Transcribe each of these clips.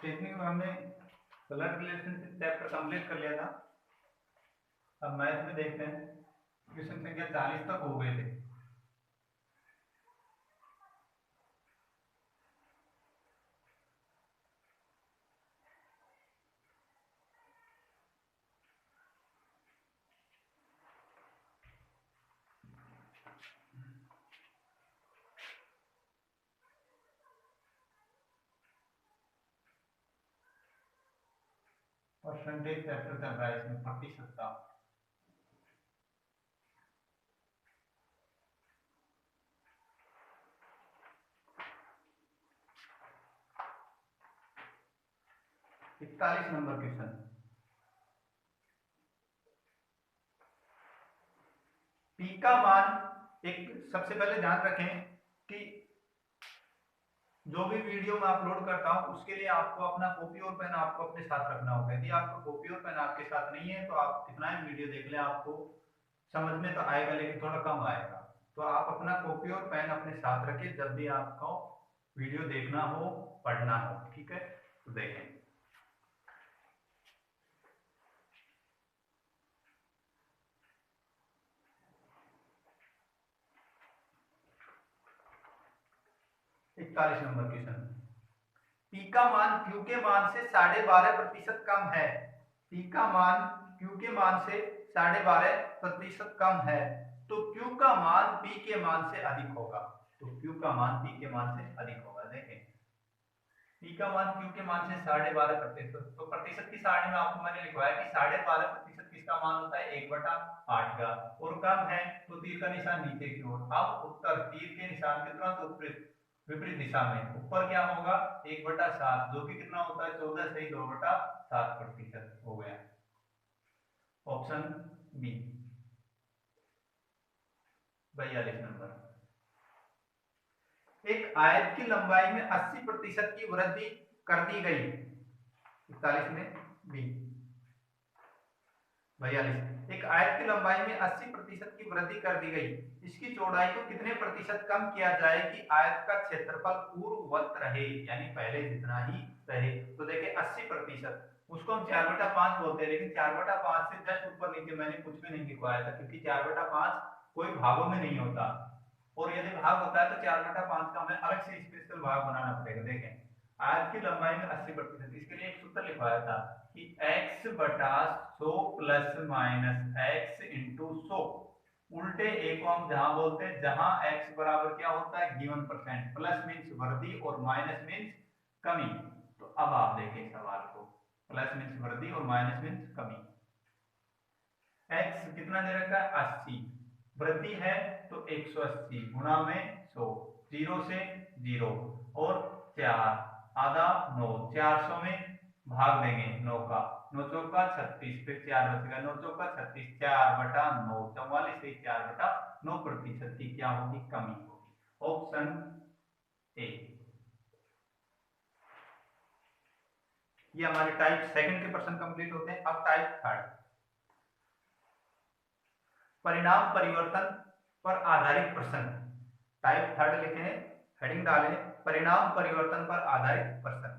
Stationing में हमने blood relationship chapter complete कर लिया था। अब मैथ में देखते हैं, क्वेश्चन संख्या 40 तक हो गए थे। परसेंटेज चैप्टर चल रहा है इसमें, प्रतिशत का। इकतालीस नंबर क्वेश्चन। पी का मान एक, सबसे पहले ध्यान रखें कि जो भी वीडियो मैं अपलोड करता हूं उसके लिए आपको अपना कॉपी और पेन आपको अपने साथ रखना होगा। यदि आपका कॉपी और पेन आपके साथ नहीं है तो आप कितना ही वीडियो देख लें, आपको समझ में तो आएगा लेकिन थोड़ा कम आएगा। तो आप अपना कॉपी और पेन अपने साथ रखिए जब भी आपको वीडियो देखना हो, पढ़ना हो। ठीक है, तो देखें। इकतालीस नंबर क्वेश्चन। पी का मान क्यू के मान से 12.5% कम है। पी का मान क्यू के मान से 12.5% कम है, तो क्यू का मान पी के मान से अधिक होगा। तो क्यू का मान पी के मान से अधिक होगा। देखें, पी का मान क्यू के मान से 12.5%, तो प्रतिशत की सारणी में आपको मैंने लिखवाया कि 12.5% किसका मान होता है, 1/8 का। और कम है तो तीर का निशान नीचे की ओर। अब उत्तर तीर के निशान के तुरंत विपरीत दिशा में ऊपर क्या होगा, 1/7, जो कि कितना होता है, 14 से 2/7% हो गया। Option B 42 number. एक आयत की लंबाई में 80% की वृद्धि कर दी गई। 41 में बी 42। एक आयत की लंबाई में 80% की वृद्धि कर दी गई, इसकी चौड़ाई को कितने प्रतिशत कम किया जाए कि आयत का क्षेत्रफल पूर्ववत रहे, यानी पहले जितना ही रहे। तो देखिए 80%, उसको हम 4/5 बोलते हैं, लेकिन 4/5 से जस्ट ऊपर नीचे मैंने कुछ भी नहीं लिखवाया था, क्योंकि 4/5 कोई भागों में नहीं होता, और यदि भाग होता है तो 4/5 का हमें अलग से स्पेशल भाग बनाना पड़ेगा। देखें, आयत की लंबाई में 80%, इसके लिए एक सूत्र लिखवाया था कि x/100 plus minus x into 100। उल्टे ए को हम जहां बोलते हैं जहां x बराबर क्या होता है, गिवन परसेंट, प्लस मीन्स वृद्धि और माइनस मीन्स कमी। तो अब आप देखें सवाल को, प्लस मीन्स वृद्धि और माइनस मीन्स कमी। x कितना दे रखा है, 80, वृद्धि है तो 180 गुणा में 100, 0 से 0 और 4, आधा 9, 400 में भाग देंगे 9 का, 9 चौका 36, फिर 4 बचेगा, 9 चौका 36, 4/9, 44 से 4/9% की क्या होगी, कमी होगी। Option A. ये हमारे टाइप सेकंड के प्रश्न कंप्लीट होते हैं। अब टाइप थर्ड, परिणाम परिवर्तन पर आधारित प्रश्न। टाइप थर्ड लिखे हैं, हेडिंग डालें परिणाम परिवर्तन पर आधारित प्रश्न।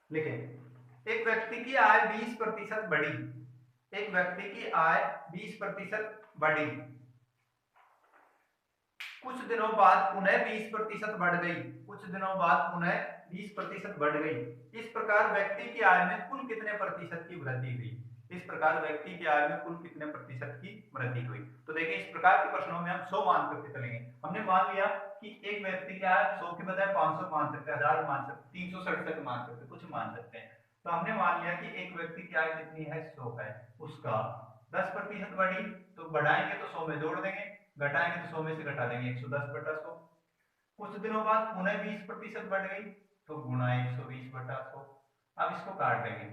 लिखें, एक व्यक्ति की आय 20% बढ़ी। एक व्यक्ति की आय 20% बढ़ी, कुछ दिनों बाद पुनः 20% बढ़ गई, कुछ दिनों बाद पुनः 20% बढ़ गई। इस प्रकार व्यक्ति की आय में कुल कितने प्रतिशत की वृद्धि हुई। इस प्रकार व्यक्ति की आय में कुल कितने प्रतिशत की वृद्धि हुई। तो देखिए, इस प्रकार के प्रश्नों में हम 100 मान करके चलेंगे। हमने मान लिया कि एक व्यक्ति की आय 100 के बजाय 500 मान सकते हैं, 1000 मान सकते, 367 मान सकते, कुछ मान सकते हैं। तो हमने मान लिया कि एक व्यक्ति की आय कितनी है, 100 है, उसका 10% बढ़ी, तो बढ़ाएंगे तो 100 में जोड़ देंगे, घटाएंगे तो 100 में से घटा देंगे 110/100। कुछ दिनों बाद पुनः 20% बढ़ गई तो गुणा 120/100। अब इसको काट देंगे,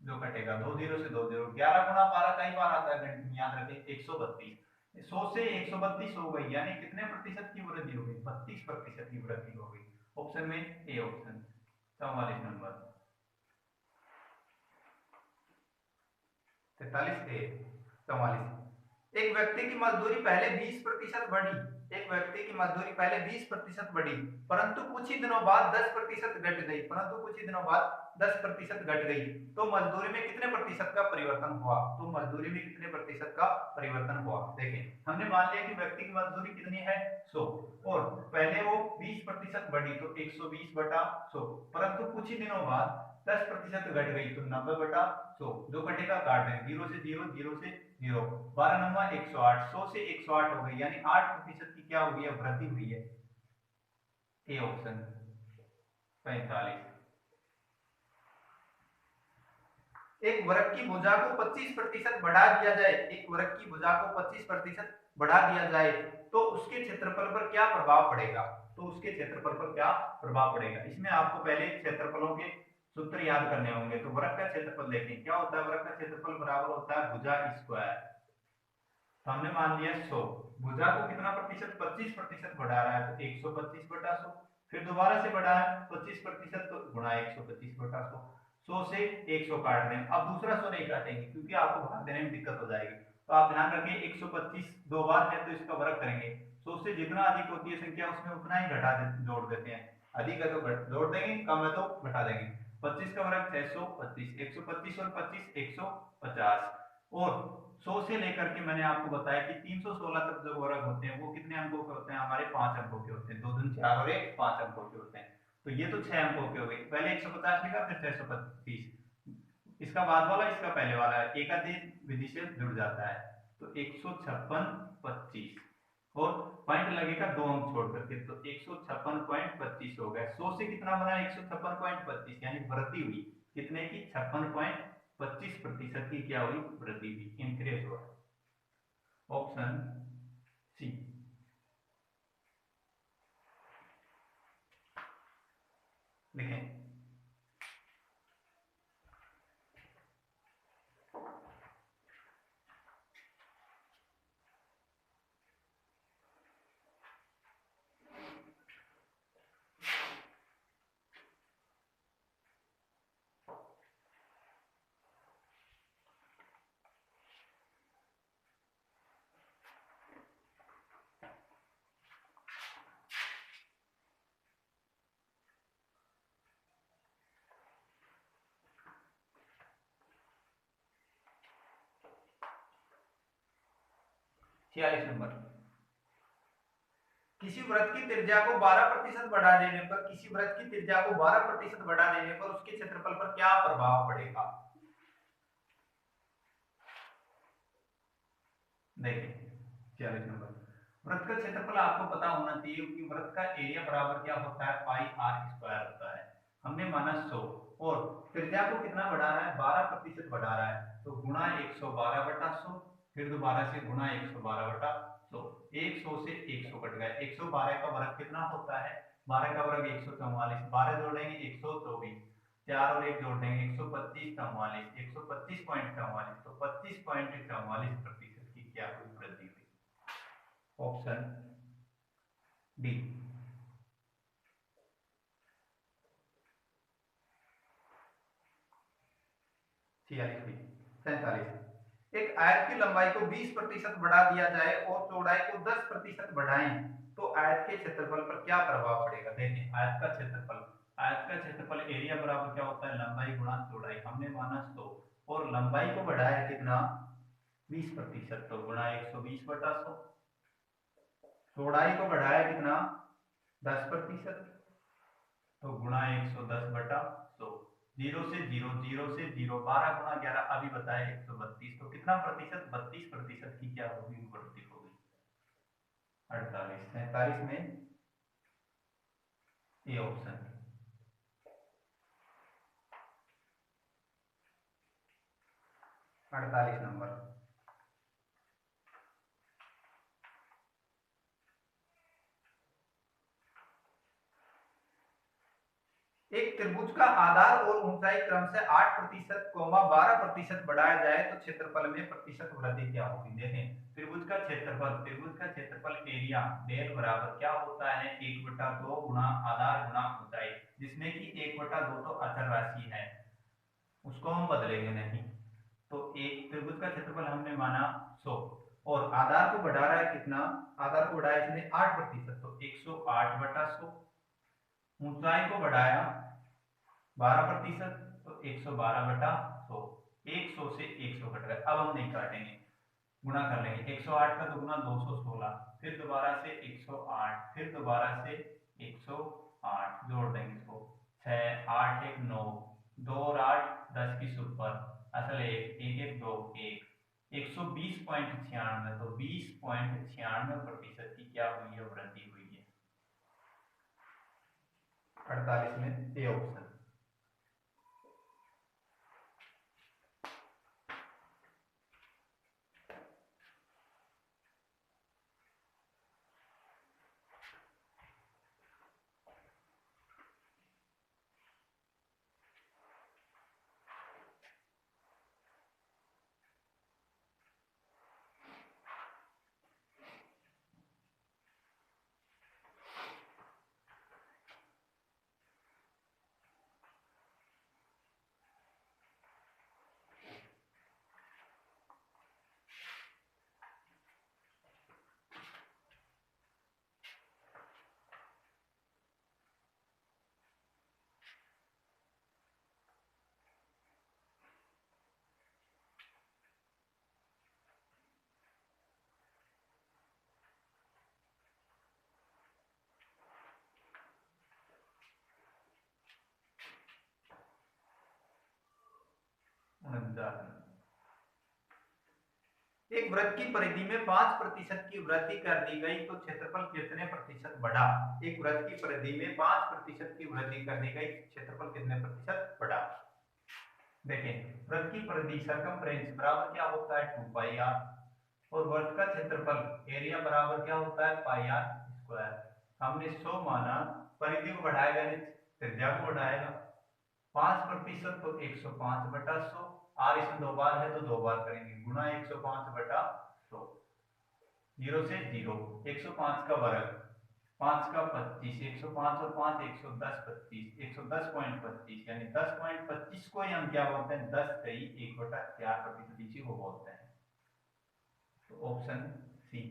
जो कटेगा 2 जीरो से 2 जीरो, 11 गुणा 12 कई बार आता है गणित में, याद रखें 132। 100 से 132 हो गई, यानी कितने प्रतिशत की वृद्धि हो गई? 32% की वृद्धि हो गई। ऑप्शन में ए ऑप्शन 44 नंबर। 43 ए 44। एक व्यक्ति की मजदूरी पहले 20% बढ़ी, एक व्यक्ति की मजदूरी पहले 20% बढ़ी, परंतु कुछ ही दिनों बाद 10% घट गई, परंतु कुछ ही दिनों बाद 10% घट गई, तो मजदूरी में कितने प्रतिशत का परिवर्तन हुआ? तो मजदूरी में कितने प्रतिशत का परिवर्तन हुआ? देखें, हमने मान लिया कि व्यक्ति की मजदूरी कितनी है 100, और पहले वो 20% बढ़ी तो 120/100, परंतु कुछ ही दिनों बाद 10% घट गई तो 90/100, जो घटेगा काट देंगे, 0 से 0, 0 से 0, 12 नंबर 108, 100 से 108 हो गई, यानी 8% की क्या हुई है? वृद्धि हुई है। A option 45। एक वर्ग की भुजा को 25% बढ़ा दिया जाए, एक वर्ग की भुजा को 25% बढ़ा दिया जाए तो उसके क्षेत्रफल पर क्या प्रभाव पड़ेगा? तो उसके क्षेत्रफल पर क्या प्रभाव पड़ेगा? इसमें आपको पहले क्षेत्रफलों के सूत्र याद करने होंगे। तो वृत्त का क्षेत्रफल देखें, क्या होता है? वृत्त का क्षेत्रफल बराबर होता है भुजा स्क्वायर। तो हमने मान लिया 100, भुजा को कितना प्रतिशत? 25% बढ़ा रहा है तो 125/100, फिर दोबारा से बढ़ा है 25% तो गुणा 125/100। 100 से 100 काट दें, अब दूसरा 100 नहीं काटेंगे क्योंकि आपको भाग देने में दिक्कत हो जाएगी। तो आप ध्यान रखें 125 दो बार है तो इसका वर्ग करेंगे, 100 से जितना अधिक होती है संख्या उसमें उतना ही घटा जोड़ देते हैं, अधिक है तो जोड़ देंगे, कम है तो घटा देंगे। 25 का वर्ग 625, 125 और 25 150, और 100 से लेकर के मैंने आपको बताया कि 316 तक जो वर्ग होते हैं वो कितने अंकों के होते हैं? हमारे 5 अंकों के होते हैं, 2 दूनी 4 और 1 5 अंकों के होते हैं। तो ये तो 6 अंकों के हो गए, पहले 150 लिखा फिर 625, इसका बाद वाला इसका पहले वाला है, एकाधिक विधि से जुड़ जाता है, तो 156.25, और पॉइंट लगेगा 2 अंक छोड़ करके, तो 156.25 हो गया। 100 से कितना बना? 156.25, यानी वृद्धि हुई कितने की? 56.25% की क्या हुई? वृद्धि हुई, इंक्रीज हुआ। Option C. लिखें, 46 नंबर। किसी वृत्त की त्रिज्या को 12% बढ़ा देने पर, किसी वृत्त की त्रिज्या को 12% बढ़ा देने पर उसके क्षेत्रफल पर क्या प्रभाव पड़ेगा? देखिए 46 नंबर, वृत्त का क्षेत्रफल आपको पता होना चाहिए कि वृत्त का एरिया बराबर क्या होता है? पाई आर स्क्वायर होता है। हमने माना 100, और त्रिज्या को कितना बढ़ा रहा है? 12% बढ़ा रहा है, तो गुणा 112/100, फिर दोबारा से गुणा 112/100, 100 से 100 कट गया, 112 का वर्ग कितना होता है? 12 का वर्ग 144, 12 जोड़ेंगे 124, 4 और 1 जोड़ देंगे 125, 44, 125.44, तो 25.44% की क्या हुई? वृद्धि हुई। Option D. 46 हुई। 47, एक आयत की लंबाई को 20% बढ़ा दिया जाए और चौड़ाई को 10% बढ़ाएं तो आयत के क्षेत्रफल पर क्या प्रभाव पड़ेगा? देखें, आयत का क्षेत्रफल, आयत का क्षेत्रफल एरिया बराबर क्या होता है? लंबाई गुणा चौड़ाई। हमने माना 100 और लंबाई को बढ़ाया कितना? 20%, तो गुणा 120/100, चौड़ाई को बढ़ाया कितना? 10%, तो गुणा 110/100, 0 से 0, 0 से 0, 12 गुणा 11 अभी बताया 132, तो कितना प्रतिशत? 32% की क्या होगी? वृद्धि होगी। 48, 47 में ए ऑप्शन। 48 नंबर। एक त्रिभुज का आधार और ऊंचाई क्रम से 8% 12% बढ़ाया जाए तो क्षेत्रफल में प्रतिशत वृद्धि क्या होगी। देखें त्रिभुज का क्षेत्रफल एरिया डेल बराबर क्या होता है 1/2 गुना आधार गुना ऊंचाई, जिसमें कि 1/2 तो अचर राशि है, उसको हम बदलेंगे नहीं। तो एक त्रिभुज का क्षेत्रफल हमने माना 100 और आधार को बढ़ा रहा है कितना, आधार को बढ़ाया इसने 8%, तो 108/100। ऊंचाई को बढ़ाया 12%, तो 112/100। 100 से 100 कट गए, अब हम नहीं काटेंगे, गुणा कर लेंगे। 108 का दुगुना 216, फिर दोबारा से 108, फिर दोबारा से 108, जोड़ देंगे इसको। 6 8 1 9, 2 और 8 10 की सुपर, असल 1 1 1 2 1, 120.96, तो 20.96% की क्या हुई है, वृद्धि हुई है। 48 में ए ऑप्शन। एक वृत्त की परिधि में 5% की वृद्धि कर दी गई तो क्षेत्रफल कितने प्रतिशत बढ़ा। एक वृत्त की परिधि में 5% की वृद्धि कर दी गई, क्षेत्रफल कितने प्रतिशत बढ़ा। देखें वृत्त की परिधि सर्कमफ्रेंस बराबर क्या होता है 2πr, और वृत्त का क्षेत्रफल एरिया बराबर क्या होता है πr²। हमने 100 माना, परिधि को बढ़ाएगा नहीं त्रिज्या को बढ़ाएगा, 5% तो 105/100, आर इसमें 2 बार है तो 2 बार करेंगे, गुना 105/100, 0 से 0, 105 का वर्ग 5 का 25, 105 और 5 110 25, 110.25, यानी 10.25 को ही हम क्या बोलते हैं 10 कई 1/4% इसी को बोलते हैं। तो ऑप्शन सी।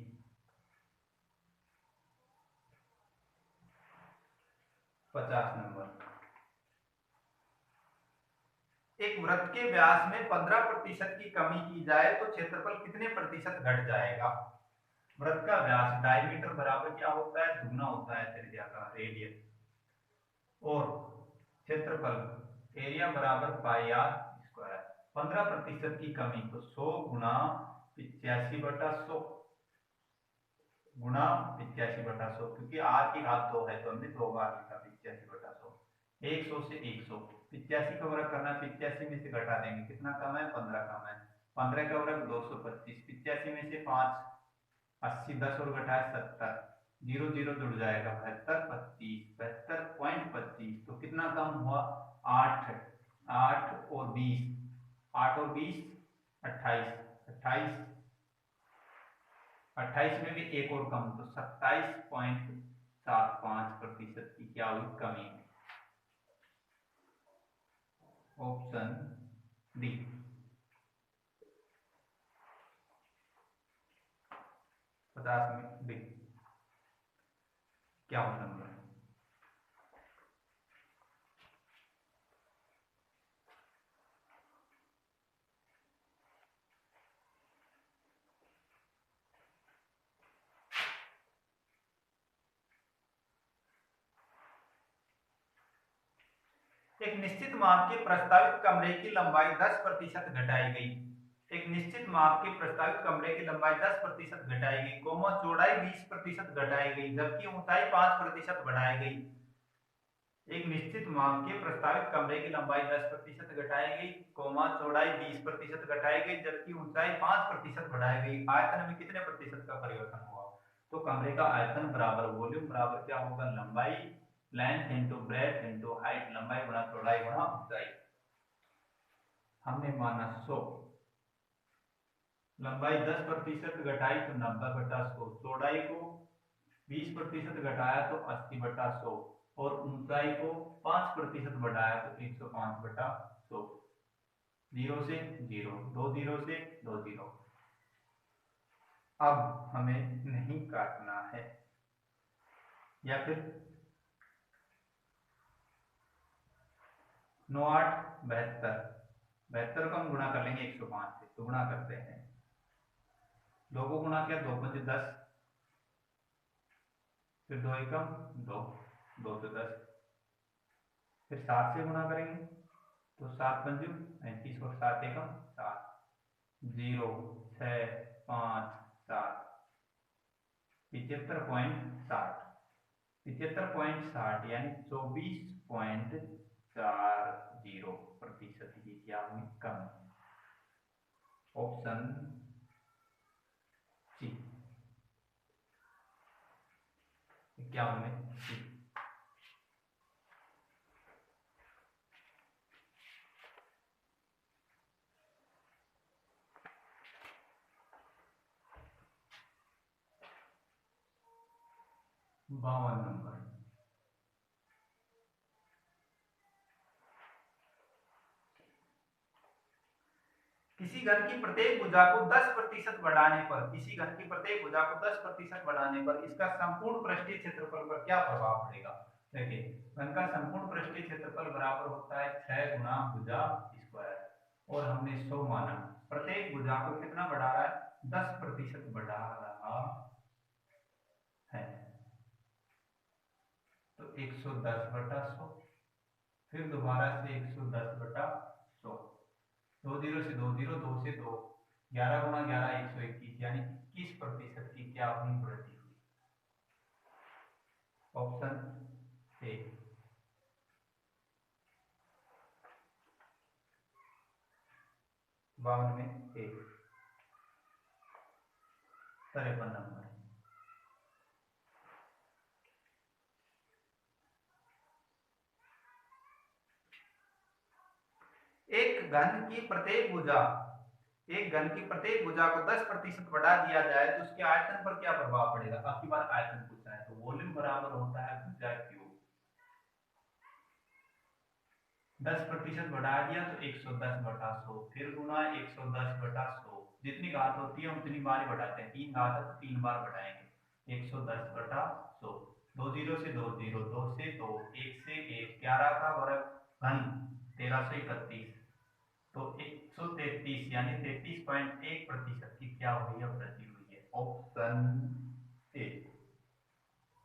50 नंबर। एक वृत्त के व्यास में 15% की कमी की जाए तो क्षेत्रफल कितने प्रतिशत घट जाएगा। वृत्त का व्यास डायमीटर बराबर क्या होता है, दुगना होता है त्रिज्या का रेडियस, और क्षेत्रफल एरिया बराबर πr²। 15% की कमी तो 100 गुना 85/100 गुना 85/100, क्योंकि r की घात 2 है तो हमने 2 बार लिखा 85/100। 100 से 100, 85 का वर्ग करना, 85 में से घटा देंगे, कितना कम है 15 कम है, 15 का वर्ग 225, 85 में से 5 80, 10 और घटाए 70, 0 0 जुड़ जाएगा 72 25, 72.25, तो कितना कम हुआ 8 8 और 20, 8 और 20 28, 28 28 में भी एक और कम, तो 27.75% की क्या हुई कमी। Option D. 50 में डी क्या नंबर है। एक निश्चित माप के प्रस्तावित कमरे की लंबाई 10% घटाई गई। एक निश्चित माप के प्रस्तावित कमरे की लंबाई 10% घटाई गई, कोमा चौड़ाई 20% घटाई गई, जबकि ऊंचाई 5% बढ़ाई गई। एक निश्चित माप के प्रस्तावित कमरे की लंबाई 10% घटाई गई, कोमा चौड़ाई 20% घटाई गई, जबकि ऊंचाई 5% बढ़ाई गई। आयतन में कितने प्रतिशत का परिवर्तन हुआ। तो कमरे का आयतन बराबर वॉल्यूम बराबर क्या होगा लंबाई length into breadth into height, लंबाई गुणा चौड़ाई गुणा ऊंचाई। हमने माना 100, लंबाई 10% घटाई तो 90/100, चौड़ाई को 20% घटाया तो 80/100 और ऊंचाई को 5% बढ़ाया तो 105/100। 0 से 0, 2 0 से 2 0। अब हमें नहीं काटना है, या फिर 9 8 72, 72 को हम गुणा कर लेंगे 105 से, तो गुणा करते हैं। 2 को गुणा किया 2 5 10, फिर 2 एकम 2, 2 से 10, फिर 7 से गुणा करेंगे तो 7 पंजू 35 और 7 एकम 7, 0 6 5 7, 75.60, 75.60 यानी 24.40% की क्या हुई, कम। ऑप्शन सी, क्या होंगे सी। बावन नंबर, किसी घन की प्रत्येक भुजा को 10% बढ़ाने पर, किसी घन की प्रत्येक भुजा को 10% बढ़ाने पर इसका संपूर्ण पृष्ठीय क्षेत्रफल पर क्या प्रभाव पड़ेगा। देखिए, घन का संपूर्ण पृष्ठीय क्षेत्रफल बराबर होता है 6 गुना भुजा स्क्वायर, और हमने 100 माना, प्रत्येक भुजा को कितना बढ़ा रहा है, 10% बढ़ा रहा है, तो 110/100, फिर दोबारा से 110/100, 2 0 से 2 0, 2 से 2, 11 गुणा 11 121, यानी 21% की क्या हुई, वृद्धि हुई। Option A. 52 में ए। 53 नंबर, एक घन की प्रत्येक भुजा, एक घन की प्रत्येक भुजा को 10% बढ़ा दिया जाए तो उसके आयतन पर क्या प्रभाव पड़ेगा। काफी बार आयतन पूछा है, तो वॉल्यूम बराबर होता है भुजा क्यूब, 10% बढ़ा दिया तो 110/100, फिर गुना 110/100, जितनी घात होती है उतनी बार ही बढ़ाते हैं, 3 घात है तो 3 बार बढ़ाएंगे, 110/100, 2 0 से 2 0, 2 से 2, 1 से 1, 11 का वर्ग घन 1331, तो 133 यानी 33.1% की क्या हुई है, वृद्धि हुई है। Option A.